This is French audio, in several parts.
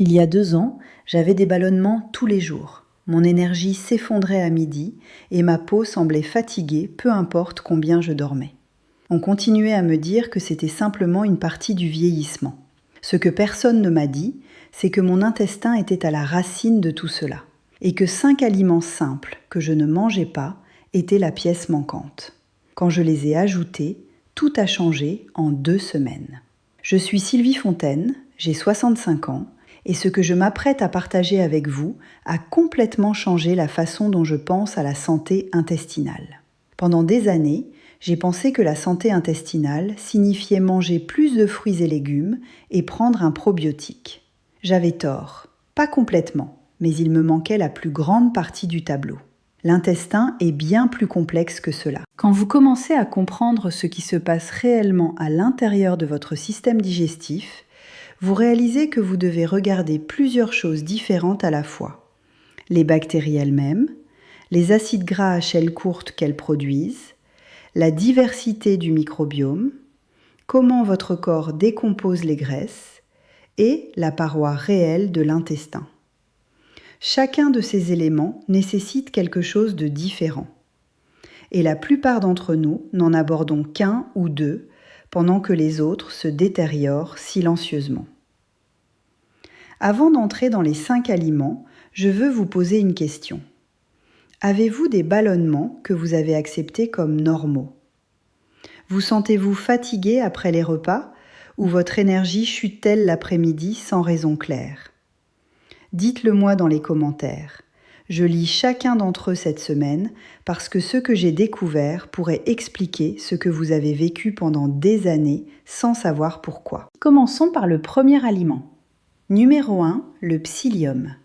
Il y a 2 ans, j'avais des ballonnements tous les jours. Mon énergie s'effondrait à midi et ma peau semblait fatiguée, peu importe combien je dormais. On continuait à me dire que c'était simplement une partie du vieillissement. Ce que personne ne m'a dit, c'est que mon intestin était à la racine de tout cela, et que 5 aliments simples que je ne mangeais pas étaient la pièce manquante. Quand je les ai ajoutés, tout a changé en 2 semaines. Je suis Sylvie Fontaine, j'ai 65 ans, et ce que je m'apprête à partager avec vous a complètement changé la façon dont je pense à la santé intestinale. Pendant des années, j'ai pensé que la santé intestinale signifiait manger plus de fruits et légumes et prendre un probiotique. J'avais tort, pas complètement, mais il me manquait la plus grande partie du tableau. L'intestin est bien plus complexe que cela. Quand vous commencez à comprendre ce qui se passe réellement à l'intérieur de votre système digestif, vous réalisez que vous devez regarder plusieurs choses différentes à la fois. Les bactéries elles-mêmes, les acides gras à chaîne courte qu'elles produisent, la diversité du microbiome, comment votre corps décompose les graisses et la paroi réelle de l'intestin. Chacun de ces éléments nécessite quelque chose de différent. Et la plupart d'entre nous n'en abordons qu'un ou deux, pendant que les autres se détériorent silencieusement. Avant d'entrer dans les 5 aliments, je veux vous poser une question. Avez-vous des ballonnements que vous avez acceptés comme normaux ? Vous sentez-vous fatigué après les repas ou votre énergie chute-t-elle l'après-midi sans raison claire ? Dites-le moi dans les commentaires. Je lis chacun d'entre eux cette semaine parce que ce que j'ai découvert pourrait expliquer ce que vous avez vécu pendant des années sans savoir pourquoi. Commençons par le premier aliment. Numéro 1, le psyllium.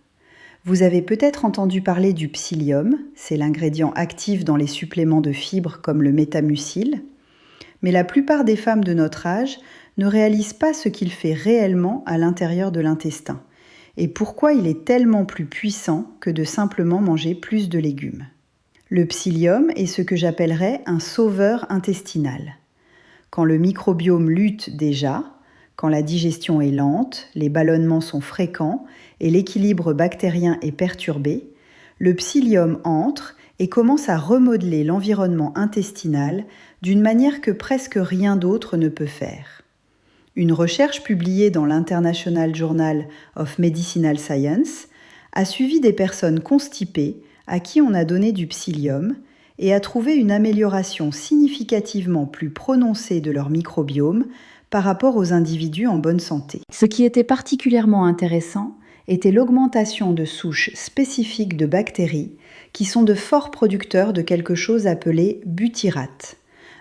Vous avez peut-être entendu parler du psyllium, c'est l'ingrédient actif dans les suppléments de fibres comme le métamucil, mais la plupart des femmes de notre âge ne réalisent pas ce qu'il fait réellement à l'intérieur de l'intestin et pourquoi il est tellement plus puissant que de simplement manger plus de légumes. Le psyllium est ce que j'appellerais un sauveur intestinal. Quand le microbiome lutte déjà, quand la digestion est lente, les ballonnements sont fréquents et l'équilibre bactérien est perturbé, le psyllium entre et commence à remodeler l'environnement intestinal d'une manière que presque rien d'autre ne peut faire. Une recherche publiée dans l'International Journal of Medicinal Science a suivi des personnes constipées à qui on a donné du psyllium et a trouvé une amélioration significativement plus prononcée de leur microbiome par rapport aux individus en bonne santé. Ce qui était particulièrement intéressant était l'augmentation de souches spécifiques de bactéries qui sont de forts producteurs de quelque chose appelé butyrate,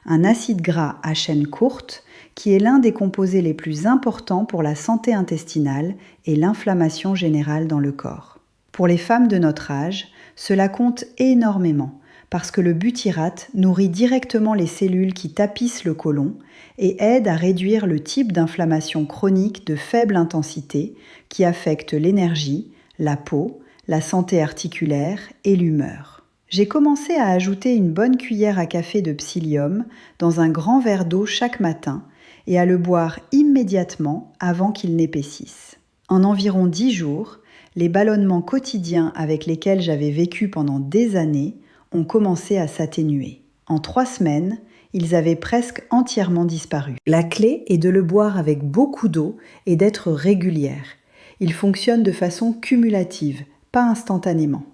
un acide gras à chaîne courte qui est l'un des composés les plus importants pour la santé intestinale et l'inflammation générale dans le corps. Pour les femmes de notre âge, cela compte énormément parce que le butyrate nourrit directement les cellules qui tapissent le côlon et aide à réduire le type d'inflammation chronique de faible intensité qui affecte l'énergie, la peau, la santé articulaire et l'humeur. J'ai commencé à ajouter une bonne cuillère à café de psyllium dans un grand verre d'eau chaque matin et à le boire immédiatement avant qu'il n'épaississe. En environ 10 jours, les ballonnements quotidiens avec lesquels j'avais vécu pendant des années ont commencé à s'atténuer. En 3 semaines, ils avaient presque entièrement disparu. La clé est de le boire avec beaucoup d'eau et d'être régulière. Il fonctionne de façon cumulative, pas instantanément.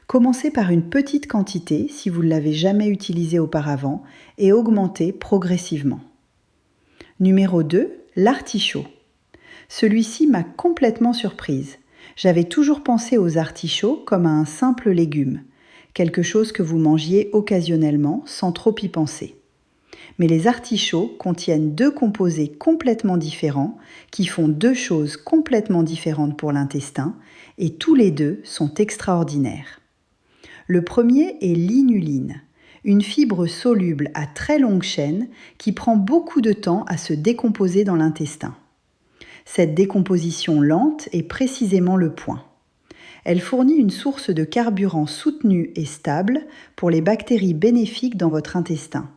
Commencez par une petite quantité si vous ne l'avez jamais utilisé auparavant et augmentez progressivement. Numéro 2, l'artichaut. Celui-ci m'a complètement surprise. J'avais toujours pensé aux artichauts comme à un simple légume, quelque chose que vous mangiez occasionnellement sans trop y penser. Mais les artichauts contiennent 2 composés complètement différents qui font 2 choses complètement différentes pour l'intestin et tous les 2 sont extraordinaires. Le premier est l'inuline, une fibre soluble à très longue chaîne qui prend beaucoup de temps à se décomposer dans l'intestin. Cette décomposition lente est précisément le point. Elle fournit une source de carburant soutenue et stable pour les bactéries bénéfiques dans votre intestin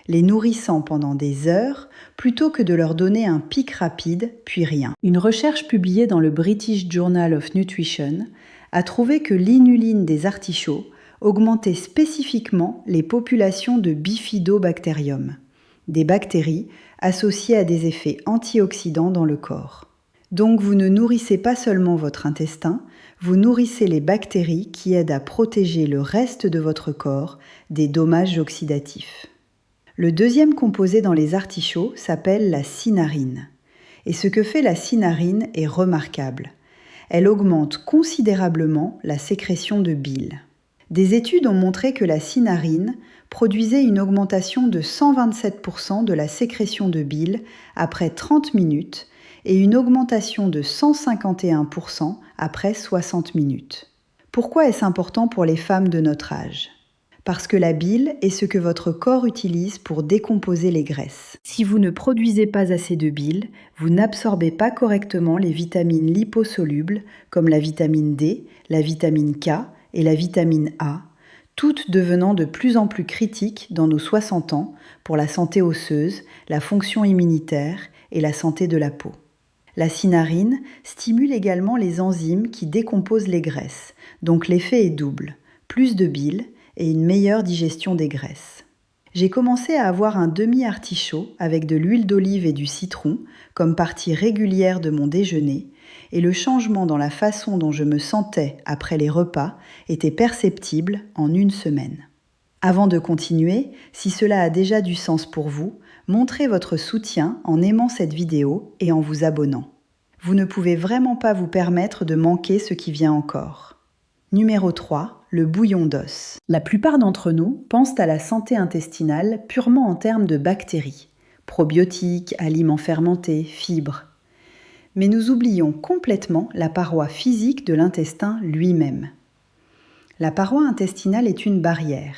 les nourrissant pendant des heures plutôt que de leur donner un pic rapide puis rien. Une recherche publiée dans le British Journal of Nutrition a trouvé que l'inuline des artichauts augmentait spécifiquement les populations de Bifidobacterium, des bactéries associées à des effets antioxydants dans le corps. Donc vous ne nourrissez pas seulement votre intestin, vous nourrissez les bactéries qui aident à protéger le reste de votre corps des dommages oxydatifs. Le deuxième composé dans les artichauts s'appelle la cynarine. Et ce que fait la cynarine est remarquable. Elle augmente considérablement la sécrétion de bile. Des études ont montré que la cynarine produisait une augmentation de 127% de la sécrétion de bile après 30 minutes et une augmentation de 151% après 60 minutes. Pourquoi est-ce important pour les femmes de notre âge ? Parce que la bile est ce que votre corps utilise pour décomposer les graisses. Si vous ne produisez pas assez de bile, vous n'absorbez pas correctement les vitamines liposolubles comme la vitamine D, la vitamine K et la vitamine A, toutes devenant de plus en plus critiques dans nos 60 ans pour la santé osseuse, la fonction immunitaire et la santé de la peau. La cynarine stimule également les enzymes qui décomposent les graisses, donc l'effet est double, plus de bile et une meilleure digestion des graisses. J'ai commencé à avoir un demi-artichaut avec de l'huile d'olive et du citron comme partie régulière de mon déjeuner et le changement dans la façon dont je me sentais après les repas était perceptible en une semaine. Avant de continuer, si cela a déjà du sens pour vous, montrez votre soutien en aimant cette vidéo et en vous abonnant. Vous ne pouvez vraiment pas vous permettre de manquer ce qui vient encore. Numéro 3, le bouillon d'os. La plupart d'entre nous pensent à la santé intestinale purement en termes de bactéries, probiotiques, aliments fermentés, fibres. Mais nous oublions complètement la paroi physique de l'intestin lui-même. La paroi intestinale est une barrière.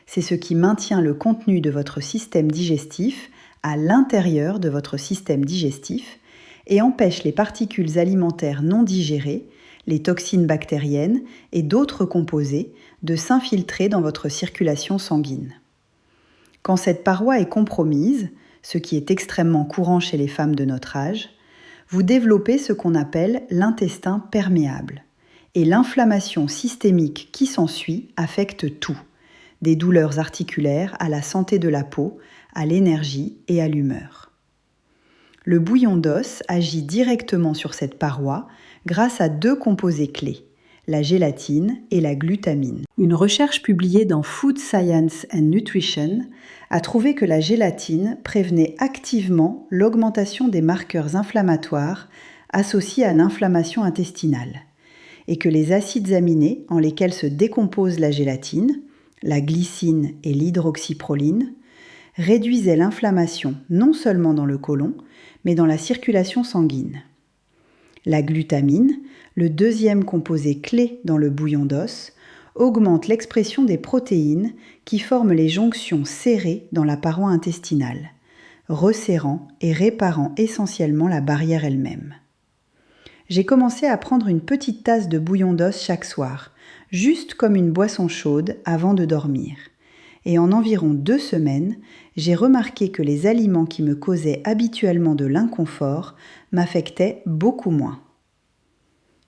C'est ce qui maintient le contenu de votre système digestif à l'intérieur de votre système digestif et empêche les particules alimentaires non digérées, les toxines bactériennes et d'autres composés de s'infiltrer dans votre circulation sanguine. Quand cette paroi est compromise, ce qui est extrêmement courant chez les femmes de notre âge, vous développez ce qu'on appelle l'intestin perméable. Et l'inflammation systémique qui s'ensuit affecte tout, des douleurs articulaires à la santé de la peau, à l'énergie et à l'humeur. Le bouillon d'os agit directement sur cette paroi grâce à deux composés clés, la gélatine et la glutamine. Une recherche publiée dans Food Science and Nutrition a trouvé que la gélatine prévenait activement l'augmentation des marqueurs inflammatoires associés à l'inflammation intestinale et que les acides aminés en lesquels se décompose la gélatine, la glycine et l'hydroxyproline, réduisaient l'inflammation non seulement dans le côlon, mais dans la circulation sanguine. La glutamine, le deuxième composé clé dans le bouillon d'os, augmente l'expression des protéines qui forment les jonctions serrées dans la paroi intestinale, resserrant et réparant essentiellement la barrière elle-même. J'ai commencé à prendre une petite tasse de bouillon d'os chaque soir, juste comme une boisson chaude avant de dormir. Et en environ 2 semaines, j'ai remarqué que les aliments qui me causaient habituellement de l'inconfort m'affectaient beaucoup moins.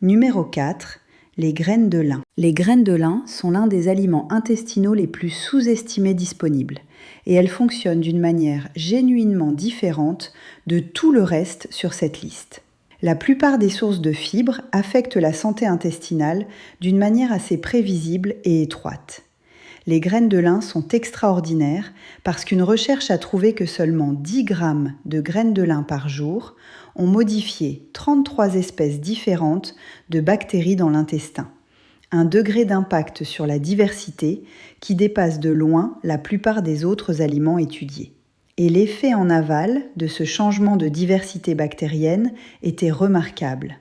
Numéro 4, les graines de lin. Les graines de lin sont l'un des aliments intestinaux les plus sous-estimés disponibles et elles fonctionnent d'une manière genuinement différente de tout le reste sur cette liste. La plupart des sources de fibres affectent la santé intestinale d'une manière assez prévisible et étroite. Les graines de lin sont extraordinaires parce qu'une recherche a trouvé que seulement 10 grammes de graines de lin par jour ont modifié 33 espèces différentes de bactéries dans l'intestin. Un degré d'impact sur la diversité qui dépasse de loin la plupart des autres aliments étudiés. Et l'effet en aval de ce changement de diversité bactérienne était remarquable.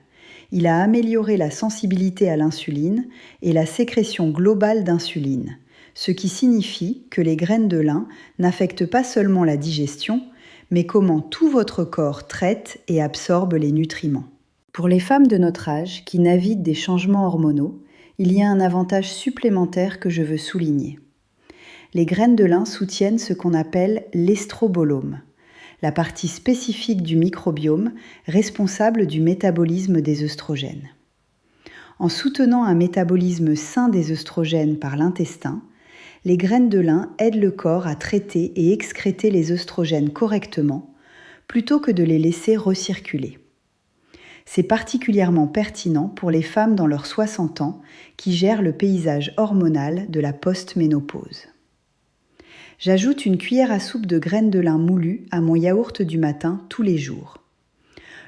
Il a amélioré la sensibilité à l'insuline et la sécrétion globale d'insuline, ce qui signifie que les graines de lin n'affectent pas seulement la digestion, mais comment tout votre corps traite et absorbe les nutriments. Pour les femmes de notre âge qui naviguent des changements hormonaux, il y a un avantage supplémentaire que je veux souligner. Les graines de lin soutiennent ce qu'on appelle l'estrobolome, la partie spécifique du microbiome responsable du métabolisme des œstrogènes. En soutenant un métabolisme sain des œstrogènes par l'intestin, les graines de lin aident le corps à traiter et excréter les œstrogènes correctement, plutôt que de les laisser recirculer. C'est particulièrement pertinent pour les femmes dans leurs 60 ans qui gèrent le paysage hormonal de la post-ménopause. J'ajoute une cuillère à soupe de graines de lin moulues à mon yaourt du matin tous les jours.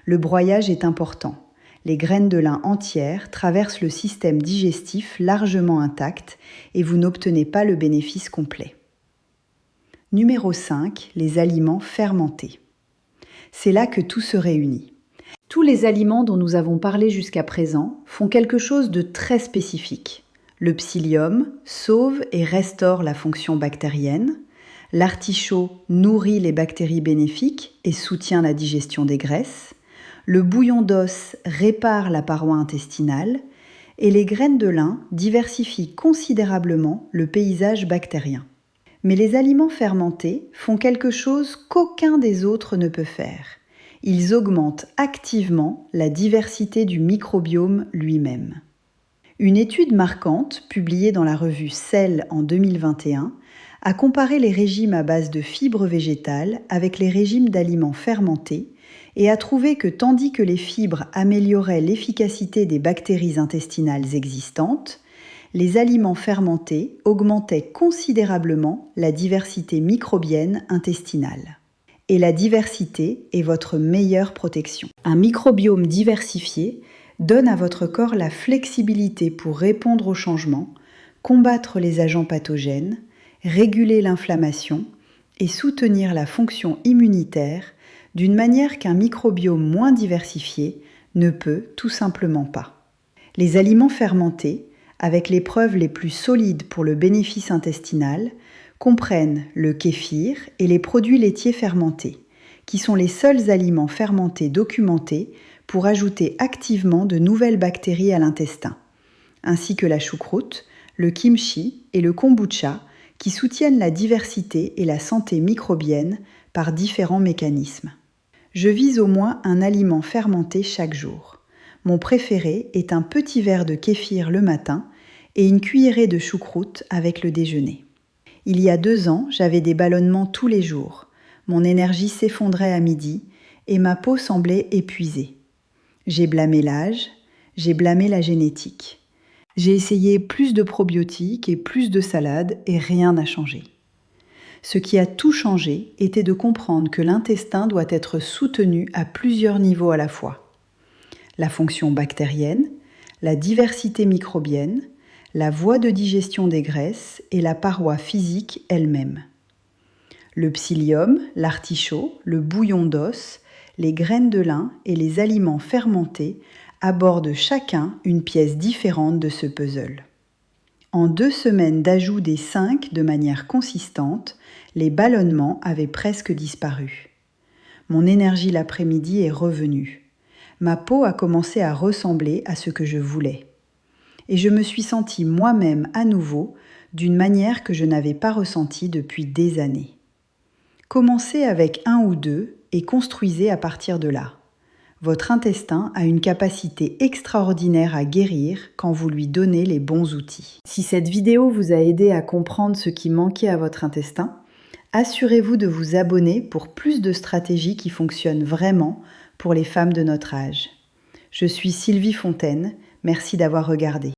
Le broyage est important. Les graines de lin entières traversent le système digestif largement intact et vous n'obtenez pas le bénéfice complet. Numéro 5, les aliments fermentés. C'est là que tout se réunit. Tous les aliments dont nous avons parlé jusqu'à présent font quelque chose de très spécifique. Le psyllium sauve et restaure la fonction bactérienne. L'artichaut nourrit les bactéries bénéfiques et soutient la digestion des graisses. Le bouillon d'os répare la paroi intestinale. Et les graines de lin diversifient considérablement le paysage bactérien. Mais les aliments fermentés font quelque chose qu'aucun des autres ne peut faire. Ils augmentent activement la diversité du microbiome lui-même. Une étude marquante, publiée dans la revue Cell en 2021, a comparé les régimes à base de fibres végétales avec les régimes d'aliments fermentés et a trouvé que tandis que les fibres amélioraient l'efficacité des bactéries intestinales existantes, les aliments fermentés augmentaient considérablement la diversité microbienne intestinale. Et la diversité est votre meilleure protection. Un microbiome diversifié donne à votre corps la flexibilité pour répondre aux changements, combattre les agents pathogènes, réguler l'inflammation et soutenir la fonction immunitaire d'une manière qu'un microbiome moins diversifié ne peut tout simplement pas. Les aliments fermentés, avec les preuves les plus solides pour le bénéfice intestinal, comprennent le kéfir et les produits laitiers fermentés, qui sont les seuls aliments fermentés documentés pour ajouter activement de nouvelles bactéries à l'intestin, ainsi que la choucroute, le kimchi et le kombucha, qui soutiennent la diversité et la santé microbienne par différents mécanismes. Je vise au moins un aliment fermenté chaque jour. Mon préféré est un petit verre de kéfir le matin et une cuillerée de choucroute avec le déjeuner. Il y a 2 ans, j'avais des ballonnements tous les jours. Mon énergie s'effondrait à midi et ma peau semblait épuisée. J'ai blâmé l'âge, j'ai blâmé la génétique. J'ai essayé plus de probiotiques et plus de salades et rien n'a changé. Ce qui a tout changé était de comprendre que l'intestin doit être soutenu à plusieurs niveaux à la fois. La fonction bactérienne, la diversité microbienne, la voie de digestion des graisses et la paroi physique elle-même. Le psyllium, l'artichaut, le bouillon d'os, les graines de lin et les aliments fermentés abordent chacun une pièce différente de ce puzzle. En 2 semaines d'ajout des 5 de manière consistante, les ballonnements avaient presque disparu. Mon énergie l'après-midi est revenue. Ma peau a commencé à ressembler à ce que je voulais. Et je me suis sentie moi-même à nouveau d'une manière que je n'avais pas ressentie depuis des années. Commencez avec 1 ou 2 et construisez à partir de là. Votre intestin a une capacité extraordinaire à guérir quand vous lui donnez les bons outils. Si cette vidéo vous a aidé à comprendre ce qui manquait à votre intestin, assurez-vous de vous abonner pour plus de stratégies qui fonctionnent vraiment pour les femmes de notre âge. Je suis Sylvie Fontaine, merci d'avoir regardé.